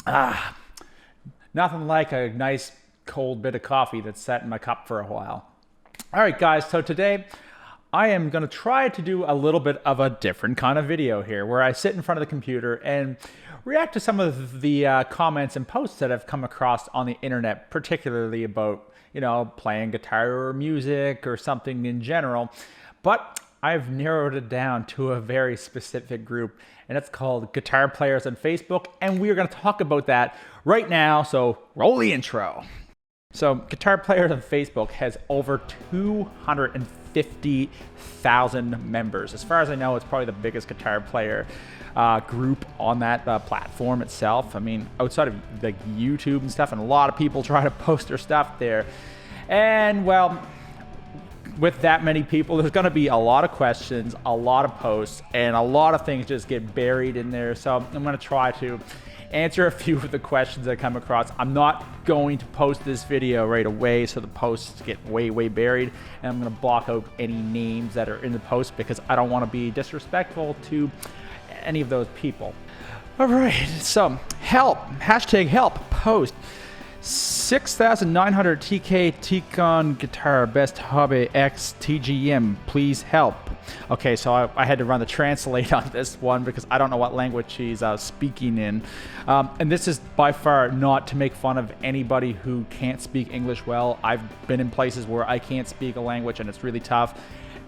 Ah, nothing like a nice cold bit of coffee that's sat in my cup for a while. All right, guys, so today I am going to try to do a little bit of a different kind of video here where I sit in front of the computer and react to some of the comments and posts that I've come across on the internet, particularly about, playing guitar or music or something in general. But I've narrowed it down to a very specific group, and it's called Guitar Players on Facebook, and we are going to talk about that right now, so roll the intro. So Guitar Players on Facebook has over 250,000 members. As far as I know, it's probably the biggest guitar player group on that platform itself. I mean, outside of like YouTube and stuff, and a lot of people try to post their stuff there. And well, with that many people, there's going to be a lot of questions, a lot of posts, and a lot of things just get buried in there. So I'm going to try to answer a few of the questions that come across. I'm not going to post this video right away, so the posts get way buried, and I'm going to block out any names that are in the post because I don't want to be disrespectful to any of those people. All right, so help, #help, post 6,900 TK Ticon guitar, best hobby X TGM, please help. Okay, so I had to run the translate on this one because I don't know what language he's speaking in. And this is by far not to make fun of anybody who can't speak English well. I've been in places where I can't speak a language and it's really tough.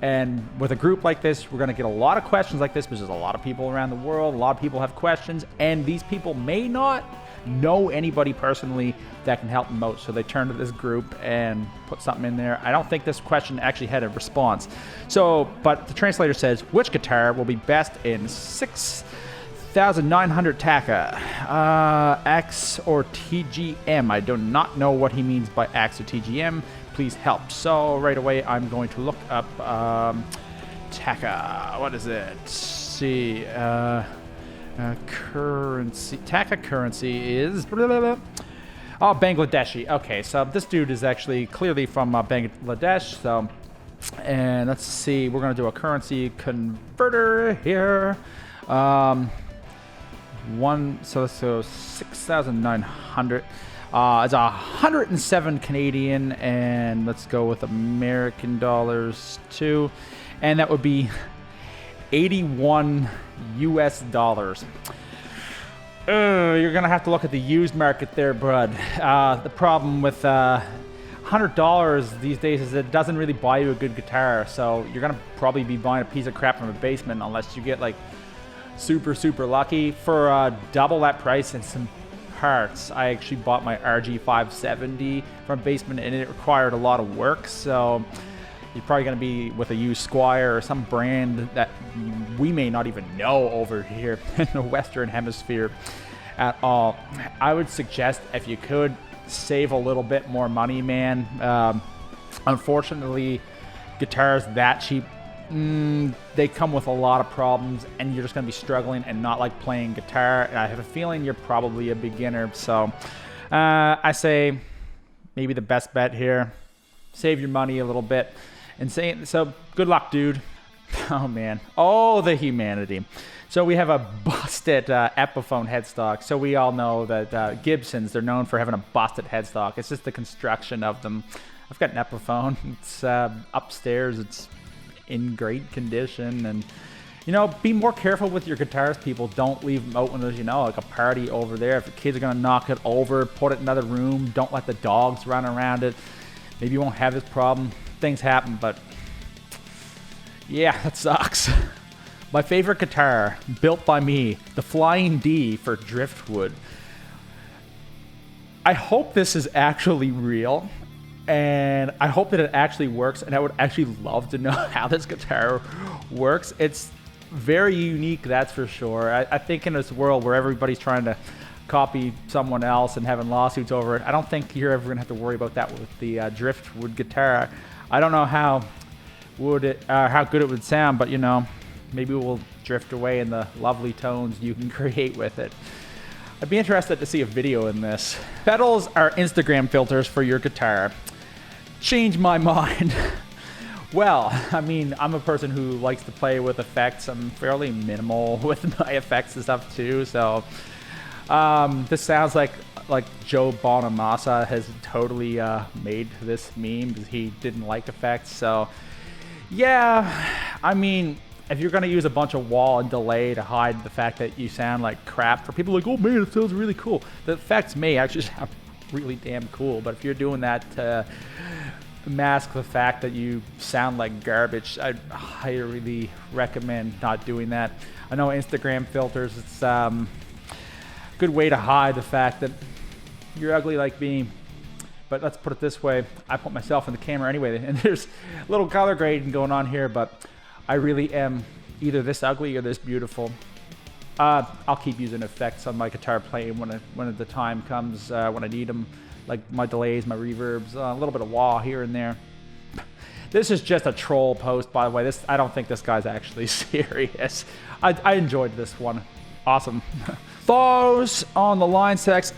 And with a group like this, we're going to get a lot of questions like this because there's a lot of people around the world. A lot of people have questions, and these people may not know anybody personally that can help them out. So they turn to this group and put something in there. I don't think this question actually had a response. So, but the translator says, which guitar will be best in 6,900 Taka, X or TGM? I do not know what he means by X or TGM. Please help. So right away, I'm going to look up Taka. What is it? Let's see. Currency. Taka currency is Bangladeshi. Okay, so this dude is actually clearly from Bangladesh. So, and let's see, we're gonna do a currency converter here. So 6,900. It's 107 Canadian, and let's go with American dollars too, and that would be 81 US dollars. You're gonna have to look at the used market there, bud. The problem with $100 these days is it doesn't really buy you a good guitar, so you're gonna probably be buying a piece of crap from a basement unless you get like super lucky. For double that price and some parts, I actually bought my RG570 from basement, and it required a lot of work, so you're probably going to be with a used Squire or some brand that we may not even know over here in the Western Hemisphere at all. I would suggest, if you could, save a little bit more money, man. Unfortunately, guitars that cheap, they come with a lot of problems, and you're just going to be struggling and not like playing guitar. And I have a feeling you're probably a beginner, so I say maybe the best bet here, save your money a little bit. And so good luck, dude. Oh man, oh the humanity. So we have a busted Epiphone headstock. So we all know that Gibsons, they're known for having a busted headstock. It's just the construction of them. I've got an Epiphone. It's upstairs. It's in great condition, and be more careful with your guitars, people. Don't leave them out when there's like a party over there. If the kids are gonna knock it over, put it in another room. Don't let the dogs run around it. Maybe you won't have this problem. Things happen, but yeah, that sucks. My favorite guitar, built by me, the Flying D for Driftwood. I hope this is actually real, and I hope that it actually works, and I would actually love to know how this guitar works. It's very unique, that's for sure. I think in this world where everybody's trying to copy someone else and having lawsuits over it, I don't think you're ever gonna have to worry about that with the Driftwood guitar. I don't know how good it would sound, but maybe we'll drift away in the lovely tones you can create with it. I'd be interested to see a video in this. Pedals are Instagram filters for your guitar. Change my mind. Well, I mean, I'm a person who likes to play with effects. I'm fairly minimal with my effects and stuff too, so This sounds like Joe Bonamassa has totally made this meme because he didn't like effects. So yeah, I mean, if you're gonna use a bunch of wall and delay to hide the fact that you sound like crap, for people like, oh man, it sounds really cool, the effects may actually sound really damn cool. But if you're doing that to mask the fact that you sound like garbage, I highly recommend not doing that. I know Instagram filters, it's a good way to hide the fact that you're ugly like me. But let's put it this way, I put myself in the camera anyway, and there's a little color grading going on here, but I really am either this ugly or this beautiful. I'll keep using effects on my guitar playing when the time comes, when I need them, like my delays, my reverbs, a little bit of wah here and there. This is just a troll post, by the way. I don't think this guy's actually serious. I enjoyed this one. Awesome. Thoughts on the Line 6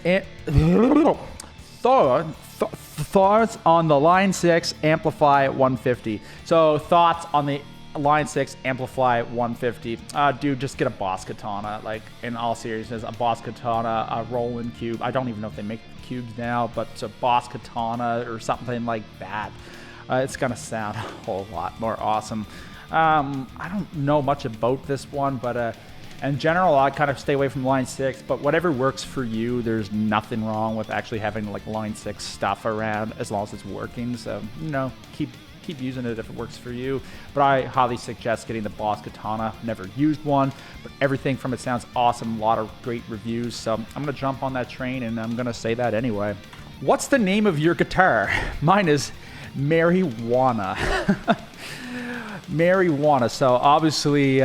thoughts on the Line 6 Amplify 150. So thoughts on the Line 6 Amplify 150. Dude, just get a Boss Katana. Like, in all seriousness, a Boss Katana, a Roland Cube. I don't even know if they make cubes now, but it's a Boss Katana or something like that. It's gonna sound a whole lot more awesome. I don't know much about this one, but in general, I kind of stay away from Line 6, but whatever works for you, there's nothing wrong with actually having like Line 6 stuff around as long as it's working. So, you know, keep using it if it works for you. But I highly suggest getting the Boss Katana. Never used one, but everything from it sounds awesome. A lot of great reviews. So I'm going to jump on that train, and I'm going to say that anyway. What's the name of your guitar? Mine is Marijuana. Marijuana. So obviously,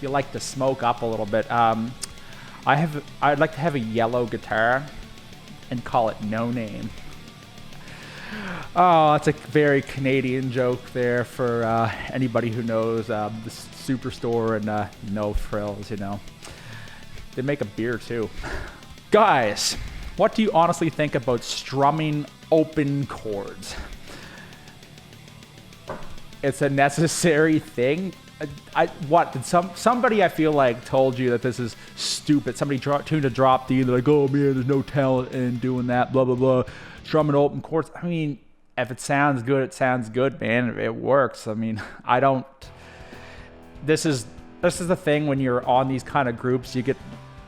you like to smoke up a little bit. I'd like to have a yellow guitar and call it No Name. Oh, that's a very Canadian joke there for anybody who knows the Superstore and No Frills, you know. They make a beer too. Guys, what do you honestly think about strumming open chords? It's a necessary thing. Somebody I feel like told you that this is stupid. Somebody tuned a drop D, they're like, oh man, there's no talent in doing that, blah blah blah. Strumming open chords. I mean, if it sounds good, it sounds good, man. It works. I mean, I don't. This is the thing when you're on these kind of groups, you get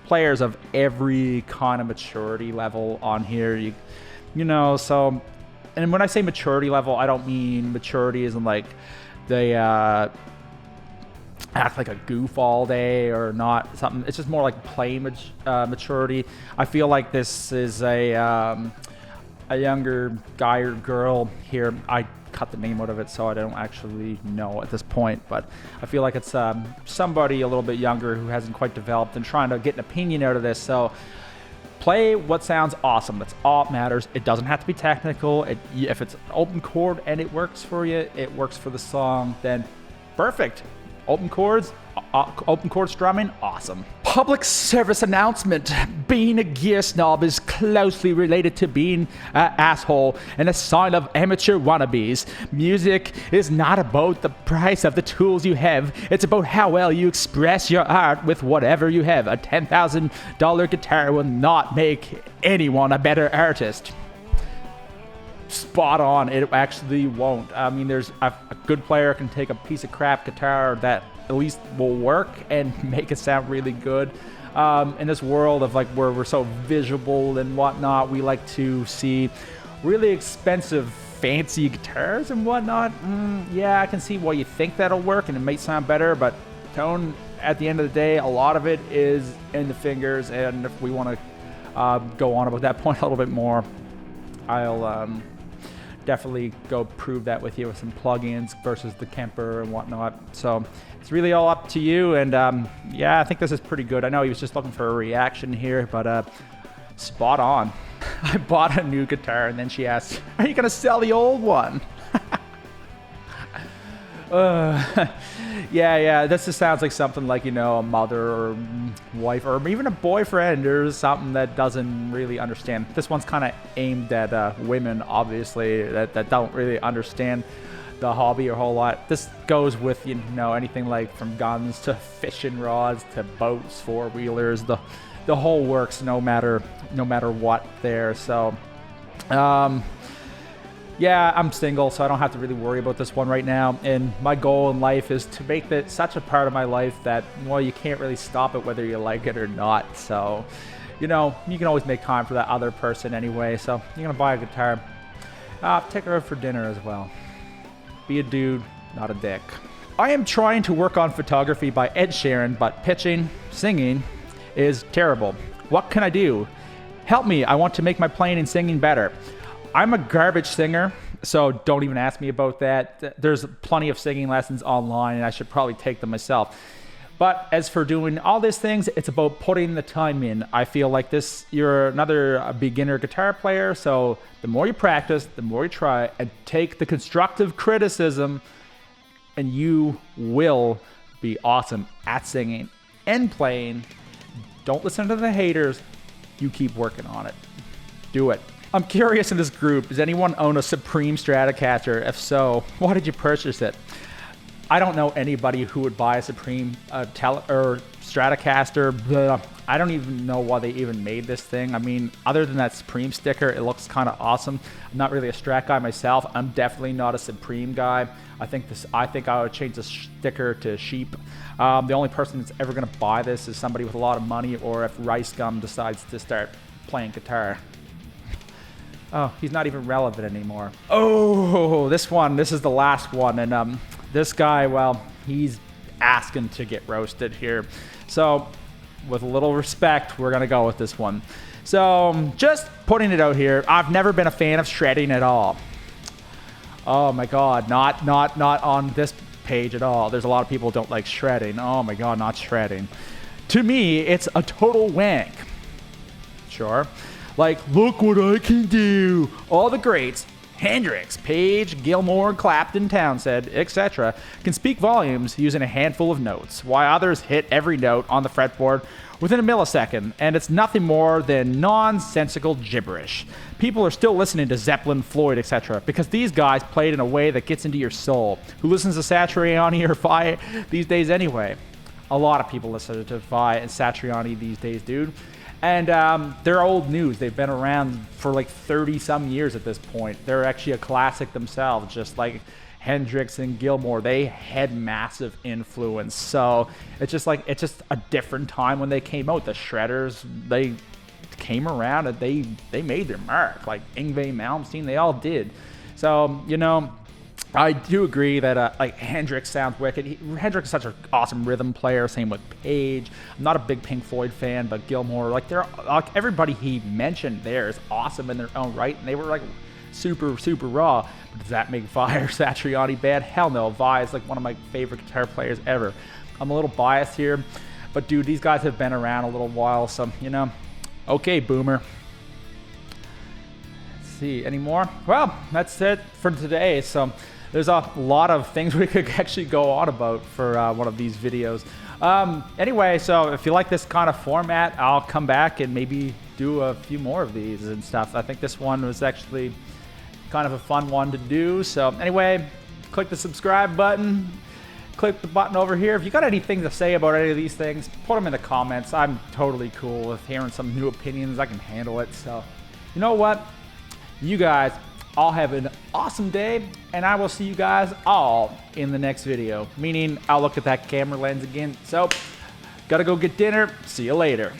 players of every kind of maturity level on here. You know, so. And when I say maturity level, I don't mean maturity as in like they act like a goof all day or not something. It's just more like play maturity. I feel like this is a younger guy or girl here. I cut the name out of it, so I don't actually know at this point. But I feel like it's somebody a little bit younger who hasn't quite developed and trying to get an opinion out of this. So play what sounds awesome. That's all that matters. It doesn't have to be technical. If it's an open chord and it works for you, it works for the song, then perfect. Open chord strumming, awesome. Public service announcement. Being a gear snob is closely related to being an asshole and a sign of amateur wannabes. Music is not about the price of the tools you have. It's about how well you express your art with whatever you have. A $10,000 guitar will not make anyone a better artist. Spot on. It actually won't. I mean, there's a good player can take a piece of crap guitar that at least will work and make it sound really good. In this world of like where we're so visual and whatnot, we like to see really expensive, fancy guitars and whatnot. Yeah, I can see why you think that'll work and it might sound better, but tone at the end of the day, a lot of it is in the fingers. And if we want to go on about that point a little bit more, I'll definitely go prove that with you with some plugins versus the Kemper and whatnot. So it's really all up to you. And yeah, I think this is pretty good. I know he was just looking for a reaction here, but spot on. I bought a new guitar and then she asked, are you going to sell the old one? Yeah, this just sounds like something like, you know, a mother or wife or even a boyfriend or something that doesn't really understand. This one's kind of aimed at women, obviously, that don't really understand the hobby a whole lot. This goes with, you know, anything like from guns to fishing rods to boats, four-wheelers, the whole works no matter what there. So yeah, I'm single, so I don't have to really worry about this one right now. And my goal in life is to make that such a part of my life that, well, you can't really stop it whether you like it or not. So, you know, you can always make time for that other person anyway. So you're going to buy a guitar. Take her out for dinner as well. Be a dude, not a dick. I am trying to work on photography by Ed Sheeran, but pitching, singing is terrible. What can I do? Help me. I want to make my playing and singing better. I'm a garbage singer, so don't even ask me about that. There's plenty of singing lessons online, and I should probably take them myself. But as for doing all these things, it's about putting the time in. I feel like you're another beginner guitar player, so the more you practice, the more you try, and take the constructive criticism, and you will be awesome at singing and playing. Don't listen to the haters. You keep working on it. Do it. I'm curious in this group, does anyone own a Supreme Stratocaster? If so, why did you purchase it? I don't know anybody who would buy a Supreme Stratocaster. Blah. I don't even know why they even made this thing. I mean, other than that Supreme sticker, it looks kind of awesome. I'm not really a Strat guy myself. I'm definitely not a Supreme guy. I think I would change the sticker to sheep. The only person that's ever going to buy this is somebody with a lot of money, or if Rice Gum decides to start playing guitar. Oh, he's not even relevant anymore. Oh, this is the last one. And this guy, well, he's asking to get roasted here. So with a little respect, we're going to go with this one. So just putting it out here, I've never been a fan of shredding at all. Oh my God, not on this page at all. There's a lot of people who don't like shredding. Oh my God, not shredding. To me, it's a total wank. Sure. Like, look what I can do. All the greats, Hendrix, Page, Gilmour, Clapton, Townsend, etc., can speak volumes using a handful of notes, while others hit every note on the fretboard within a millisecond, and it's nothing more than nonsensical gibberish. People are still listening to Zeppelin, Floyd, etc., because these guys played in a way that gets into your soul. Who listens to Satriani or Vi these days anyway? A lot of people listen to Vi and Satriani these days, dude. And they're old news. They've been around for like 30-some years at this point. They're actually a classic themselves, just like Hendrix and Gilmour. They had massive influence. So it's just a different time when they came out. The Shredders, they came around and they made their mark. Like Yngwie Malmsteen, they all did. So, you know, I do agree that like Hendrix sounds wicked. Hendrix is such an awesome rhythm player. Same with Page. I'm not a big Pink Floyd fan, but Gilmour, like everybody he mentioned there is awesome in their own right, and they were like super raw. But does that make Vi or Satriani bad? Hell no. Vi is like one of my favorite guitar players ever. I'm a little biased here, but dude, these guys have been around a little while, so you know. Okay, boomer. Let's see, any more? Well, that's it for today. So there's a lot of things we could actually go on about for one of these videos. Anyway, so if you like this kind of format, I'll come back and maybe do a few more of these and stuff. I think this one was actually kind of a fun one to do. So anyway, click the subscribe button. Click the button over here. If you got anything to say about any of these things, put them in the comments. I'm totally cool with hearing some new opinions. I can handle it. So you know what? You guys all have an awesome day, and I will see you guys all in the next video. Meaning, I'll look at that camera lens again. So, gotta go get dinner. See you later.